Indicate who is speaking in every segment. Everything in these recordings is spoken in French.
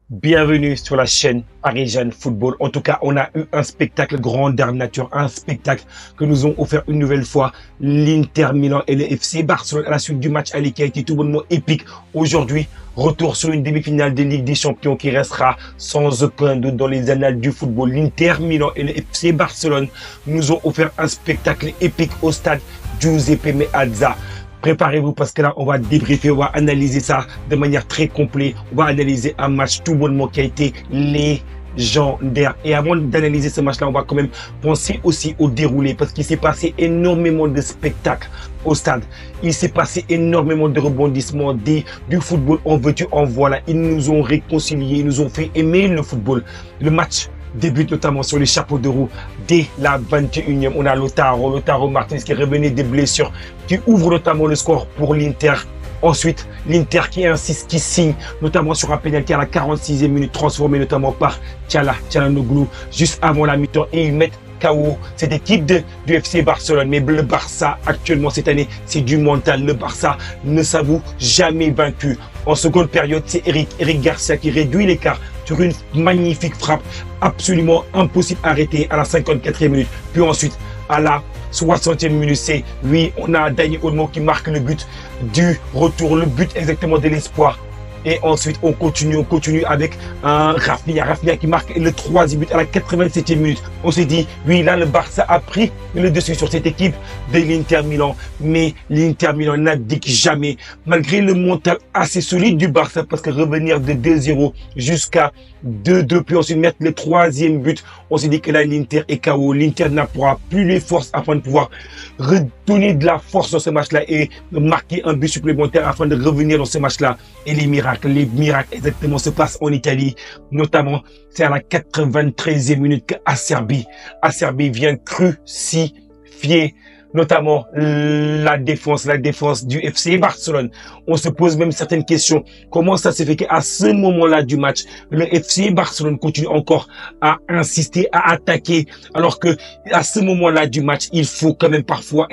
Speaker 1: Bienvenue sur la chaîne Parisienne Football. En tout cas, on a eu un spectacle grandeur nature, un spectacle que nous ont offert une nouvelle fois l'Inter Milan et le FC Barcelone à la suite du match aller qui a été tout bonnement épique. Aujourd'hui, retour sur une demi-finale de Ligue des Champions qui restera sans aucun doute dans les annales du football. L'Inter Milan et le FC Barcelone nous ont offert un spectacle épique au stade Giuseppe Meazza. Préparez-vous parce que là, on va débriefer, on va analyser ça de manière très complète. On va analyser un match tout bonnement qui a été légendaire. Et avant d'analyser ce match-là, on va quand même penser aussi au déroulé parce qu'il s'est passé énormément de spectacles au stade. Il s'est passé énormément de rebondissements, du football en veux-tu, en voilà. Ils nous ont réconciliés, ils nous ont fait aimer le football. Le match débute notamment sur les chapeaux de roue dès la 21e. On a Lautaro Martinez qui revenait des blessures, qui ouvre notamment le score pour l'Inter. Ensuite, l'Inter qui insiste, qui signe, notamment sur un pénalty à la 46e minute, transformé notamment par Çalhanoğlu, juste avant la mi-temps, et ils mettent KO cette équipe du FC Barcelone. Mais le Barça, actuellement, cette année, c'est du mental. Le Barça ne s'avoue jamais vaincu. En seconde période, c'est Eric Garcia qui réduit l'écart sur une magnifique frappe absolument impossible à arrêter à la 54e minute. Puis ensuite, à la 60e minute, c'est lui, on a Dani Olmo qui marque le but du retour, le but exactement de l'espoir. Et ensuite, on continue avec un Rafinha qui marque le troisième but à la 87e minute. On s'est dit, oui, là, le Barça a pris le dessus sur cette équipe de l'Inter Milan. Mais l'Inter Milan n'abdique jamais, malgré le mental assez solide du Barça, parce que revenir de 2-0 jusqu'à 2-2, puis ensuite mettre le troisième but, on s'est dit que là, l'Inter est KO. L'Inter n'a plus les forces afin de pouvoir redonner de la force dans ce match-là et marquer un but supplémentaire afin de revenir dans ce match-là. Et les miracles exactement se passent en Italie, notamment c'est à la 93e minute que Acerbi vient crucifier notamment la défense du FC Barcelone. On se pose même certaines questions. Comment ça se fait qu'à ce moment-là du match, le FC Barcelone continue encore à insister, à attaquer, alors que à ce moment-là du match, il faut quand même parfois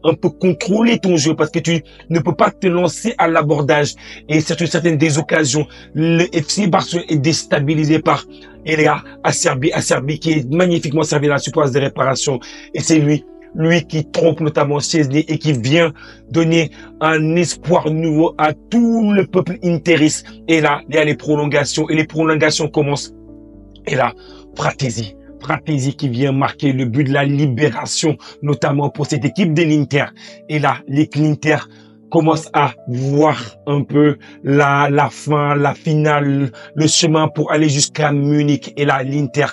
Speaker 1: un peu contrôler ton jeu parce que tu ne peux pas te lancer à l'abordage. Et sur certaines des occasions, le FC Barcelone est déstabilisé par Acerbi qui est magnifiquement servi dans la surface de réparation. Et c'est lui qui trompe notamment Szczesny et qui vient donner un espoir nouveau à tout le peuple interiste. Et là, il y a les prolongations et les prolongations commencent. Et là, Fratesi qui vient marquer le but de la libération, notamment pour cette équipe de l'Inter. Et là, l'Inter commence à voir un peu la fin, la finale, le chemin pour aller jusqu'à Munich. Et là, l'Inter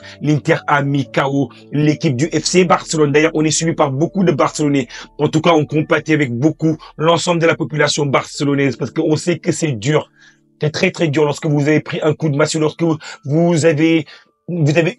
Speaker 1: a mis KO l'équipe du FC Barcelone. D'ailleurs, on est suivi par beaucoup de Barcelonais. En tout cas, on compatit avec beaucoup l'ensemble de la population barcelonaise parce qu'on sait que c'est dur. C'est très, très dur lorsque vous avez pris un coup de massue, lorsque vous avez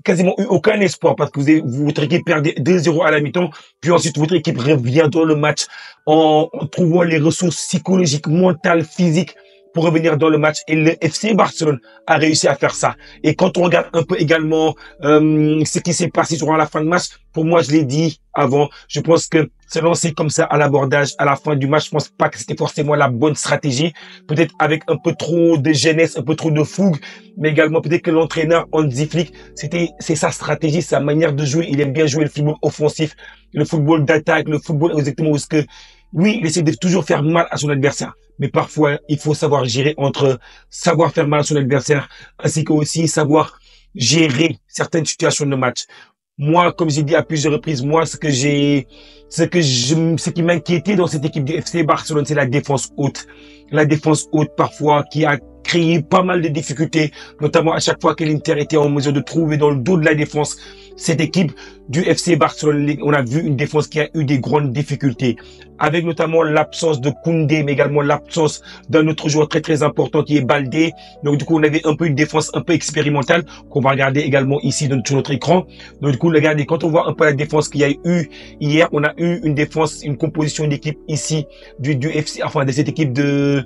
Speaker 1: quasiment eu aucun espoir parce que votre équipe perd 2-0 à la mi-temps, puis ensuite votre équipe revient dans le match en trouvant les ressources psychologiques, mentales, physiques pour revenir dans le match. Et le FC Barcelone a réussi à faire ça. Et quand on regarde un peu également ce qui s'est passé durant la fin de match, pour moi, je l'ai dit avant, je pense que se lancer comme ça à l'abordage à la fin du match, je pense pas que c'était forcément la bonne stratégie. Peut-être avec un peu trop de jeunesse, un peu trop de fougue, mais également peut-être que l'entraîneur Hansi Flick, c'est sa stratégie, sa manière de jouer. Il aime bien jouer le football offensif, le football d'attaque, le football exactement où ce que, oui, il essaie de toujours faire mal à son adversaire. Mais parfois, il faut savoir gérer entre savoir faire mal à son adversaire, ainsi que aussi savoir gérer certaines situations de match. Moi, comme j'ai dit à plusieurs reprises, moi, ce qui m'inquiétait dans cette équipe du FC Barcelone, c'est la défense haute. La défense haute, parfois, qui a créé pas mal de difficultés, notamment à chaque fois que l'Inter était en mesure de trouver dans le dos de la défense cette équipe du FC Barcelone. On a vu une défense qui a eu des grandes difficultés, avec notamment l'absence de Koundé, mais également l'absence d'un autre joueur très très important qui est Baldé. Donc du coup, on avait un peu une défense un peu expérimentale qu'on va regarder également ici sur notre écran. Donc du coup, regardez, quand on voit un peu la défense qu'il y a eu hier, on a eu une défense, une composition d'équipe ici du FC, enfin de cette équipe de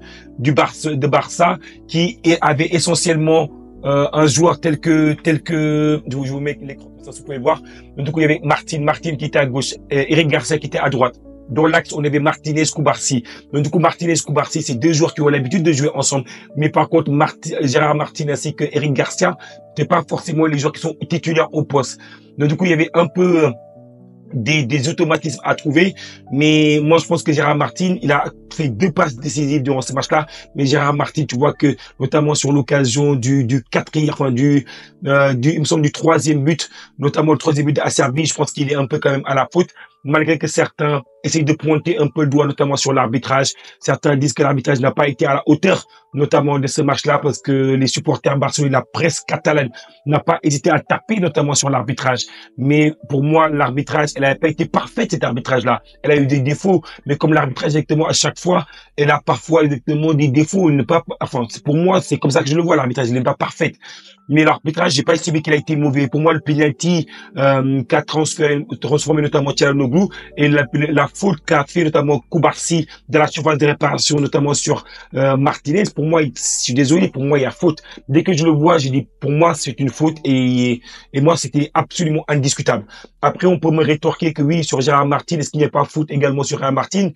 Speaker 1: Barça qui avait essentiellement un joueur tel que je vous mets l'écran comme ça, vous pouvez le voir. Donc, du coup, il y avait Martin qui était à gauche, Eric Garcia qui était à droite. Dans l'axe, on avait Martinez, Koubarsi. Donc, du coup, Martinez, Koubarsi, c'est deux joueurs qui ont l'habitude de jouer ensemble. Mais par contre, Gérard Martin ainsi que Eric Garcia, c'est pas forcément les joueurs qui sont titulaires au poste. Donc, du coup, il y avait un peu des automatismes à trouver, mais moi je pense que Gérard Martin, il a fait 2 passes décisives durant ce match-là, mais Gérard Martin, tu vois que notamment sur l'occasion du quatrième, enfin il me semble du 3e but, notamment le 3e but à Serbie, je pense qu'il est un peu quand même à la faute, malgré que certains essayent de pointer un peu le doigt, notamment sur l'arbitrage. Certains disent que l'arbitrage n'a pas été à la hauteur, notamment de ce match-là, parce que les supporters barcelonais, la presse catalane n'a pas hésité à taper, notamment sur l'arbitrage. Mais pour moi, l'arbitrage, elle n'a pas été parfaite, cet arbitrage-là. Elle a eu des défauts, mais comme l'arbitrage, exactement, à chaque fois, elle a parfois exactement des défauts. Enfin, pour moi, c'est comme ça que je le vois, l'arbitrage. Il n'est pas parfait. Mais l'arbitrage, j'ai pas estimé qu'il a été mauvais. Pour moi, le penalty qu'a transformé notamment Çalhanoğlu et la faute qu'a fait notamment Koubarsi dans la surface de réparation, notamment sur Martinez, pour moi, je suis désolé, pour moi, il y a faute. Dès que je le vois, j'ai dit, pour moi, c'est une faute et moi, c'était absolument indiscutable. Après, on peut me rétorquer que oui, sur Gérard Martin, est-ce qu'il n'y a pas faute également sur Gérard Martin?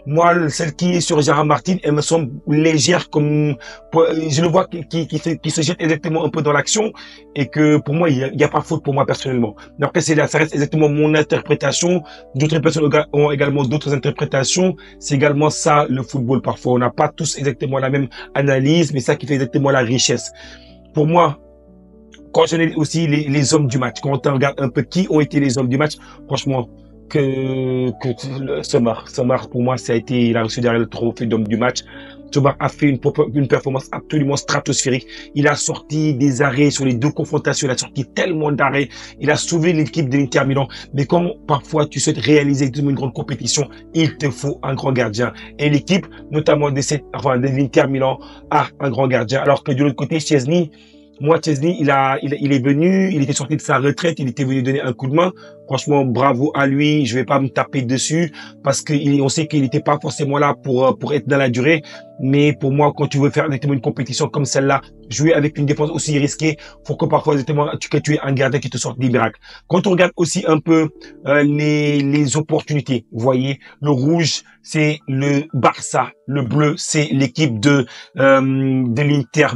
Speaker 1: Moi, celle qui est sur Gérard Martin, elle me semble légère comme, je le vois qui se jette exactement un peu dans l'action et que pour moi, il y a pas faute pour moi personnellement. Mais après, ça reste exactement mon interprétation. D'autres personnes ont également d'autres interprétations. C'est également ça, le football. Parfois, on n'a pas tous exactement la même analyse, mais ça qui fait exactement la richesse. Pour moi, quand je ai aussi les hommes du match, quand on regarde un peu qui ont été les hommes du match, franchement, Somar, pour moi, il a reçu derrière le trophée d'homme du match. Somar a fait une performance absolument stratosphérique. Il a sorti des arrêts sur les 2 confrontations. Il a sorti tellement d'arrêts. Il a sauvé l'équipe de l'Inter Milan. Mais quand parfois tu souhaites réaliser une grande compétition, il te faut un grand gardien. Et l'équipe, notamment de l'Inter Milan, a un grand gardien. Alors que de l'autre côté, Szczęsny, il est venu, il était sorti de sa retraite, il était venu donner un coup de main. Franchement, bravo à lui. Je vais pas me taper dessus parce on sait qu'il n'était pas forcément là pour être dans la durée. Mais pour moi, quand tu veux faire exactement une compétition comme celle-là, jouer avec une défense aussi risquée, faut que parfois exactement que tu aies un gardien qui te sorte des miracles. Quand on regarde aussi un peu les opportunités, vous voyez, le rouge c'est le Barça, le bleu c'est l'équipe de l'Inter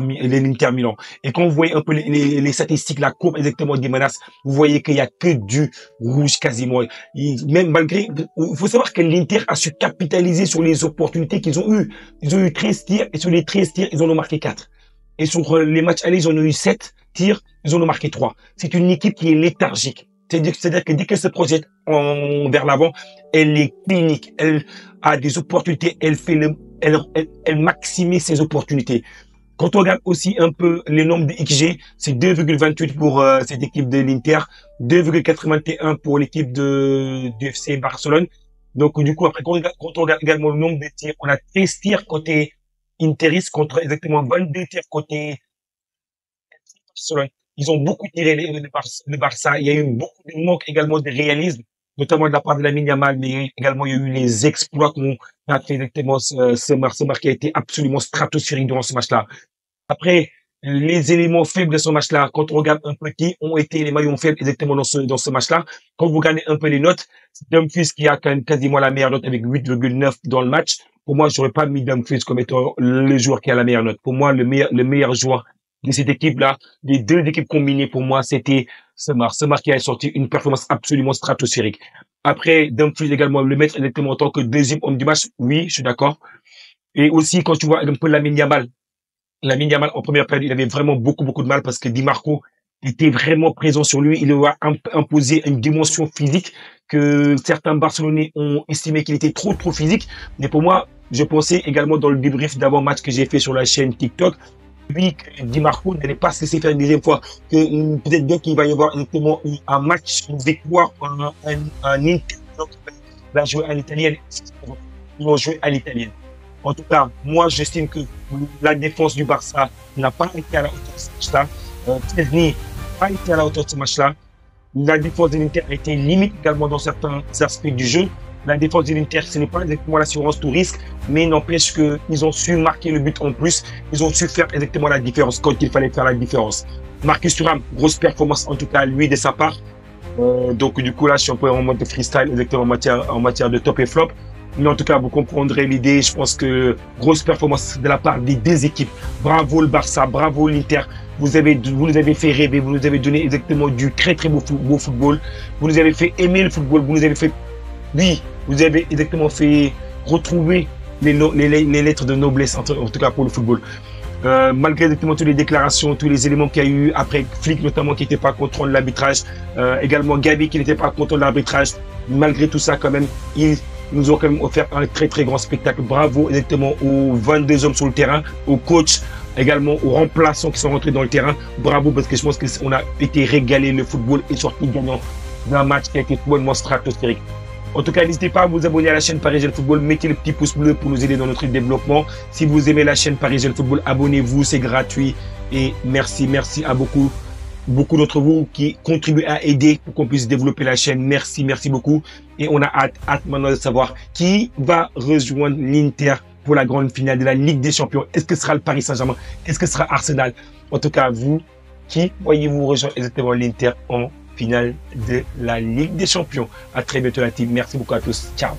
Speaker 1: Milan. Et quand vous voyez un peu les statistiques, la courbe exactement des menaces, vous voyez qu'il y a que du rouge quasiment. Même malgré, il faut savoir que l'Inter a su capitaliser sur les opportunités qu'ils ont eues. Ils ont eu 13 tirs et sur les 13 tirs, ils en ont marqué 4. Et sur les matchs allés, ils en ont eu 7 tirs, ils en ont marqué 3. C'est une équipe qui est léthargique. C'est-à-dire que dès qu'elle se projette vers l'avant, elle est clinique, elle a des opportunités, elle maximise ses opportunités. Quand on regarde aussi un peu les nombres de XG, c'est 2,28 pour cette équipe de l'Inter, 2,81 pour l'équipe du FC Barcelone. Donc du coup, après, quand on regarde également le nombre de tirs, on a 13 tirs côté Interis contre exactement 22 tirs côté Barcelone. Ils ont beaucoup tiré le Barça. Il y a eu beaucoup de manque également de réalisme, notamment de la part de Lamine Yamal, mais également il y a eu les exploits qu'on a fait exactement ce match qui a été absolument stratosphérique durant ce match-là. Après, les éléments faibles de ce match-là, quand on regarde un peu qui ont été les maillons faibles exactement dans ce match-là, quand vous regardez un peu les notes, c'est Dumfries qui a quasiment la meilleure note avec 8,9 dans le match. Pour moi, j'aurais pas mis Dumfries comme étant le joueur qui a la meilleure note. Pour moi, le meilleur joueur de cette équipe-là, les 2 équipes combinées, pour moi, c'était Somar qui a sorti une performance absolument stratosphérique. Après, Dumfries également, le mettre exactement en tant que 2e homme du match, oui, je suis d'accord. Et aussi, quand tu vois un peu Lamine Yamal en première période, il avait vraiment beaucoup de mal parce que Di Marco était vraiment présent sur lui. Il lui a imposé une dimension physique que certains Barcelonais ont estimé qu'il était trop physique. Mais pour moi, je pensais également dans le débrief d'avant-match que j'ai fait sur la chaîne TikTok, lui, que Di Marco n'allait pas se laisser faire une deuxième fois, que peut-être bien qu'il va y avoir exactement un match, une victoire, un Inter qui va jouer à l'italienne. Ils vont jouer à l'italienne. En tout cas, moi, j'estime que la défense du Barça n'a pas été à la hauteur de ce match-là. Szczęsny n'a pas été à la hauteur de ce match-là. La défense de l'Inter a été limite également dans certains aspects du jeu. La défense de l'Inter, ce n'est pas exactement l'assurance tout risque, mais n'empêche qu'ils ont su marquer le but en plus. Ils ont su faire exactement la différence quand il fallait faire la différence. Marcus Thuram, grosse performance en tout cas, lui, de sa part. Donc du coup là, je suis un peu en mode de freestyle, exactement en matière de top et flop. Mais en tout cas, vous comprendrez l'idée. Je pense que grosse performance de la part des deux équipes. Bravo le Barça, bravo l'Inter. Vous nous avez fait rêver, vous nous avez donné exactement du très très beau football. Vous nous avez fait aimer le football, vous nous avez fait, oui, vous avez exactement fait retrouver les lettres de noblesse, en tout cas pour le football. Malgré exactement toutes les déclarations, tous les éléments qu'il y a eu après Flick notamment qui n'était pas content de l'arbitrage, également Gabi qui n'était pas content de l'arbitrage, malgré tout ça quand même, ils nous ont quand même offert un très très grand spectacle. Bravo exactement aux 22 hommes sur le terrain, aux coachs, également aux remplaçants qui sont rentrés dans le terrain. Bravo parce que je pense qu'on a été régalé, le football est sorti gagnant d'un match qui a été complètement stratosphérique. En tout cas, n'hésitez pas à vous abonner à la chaîne Parisien Football. Mettez le petit pouce bleu pour nous aider dans notre développement. Si vous aimez la chaîne Parisien Football, abonnez-vous, c'est gratuit. Et merci à beaucoup d'entre vous qui contribuent à aider pour qu'on puisse développer la chaîne. Merci beaucoup. Et on a hâte maintenant de savoir qui va rejoindre l'Inter pour la grande finale de la Ligue des Champions. Est-ce que ce sera le Paris Saint-Germain? Est-ce que ce sera Arsenal? En tout cas, vous, qui voyez-vous rejoindre exactement l'Inter en finale de la Ligue des Champions? À très bientôt la team. Merci beaucoup à tous. Ciao.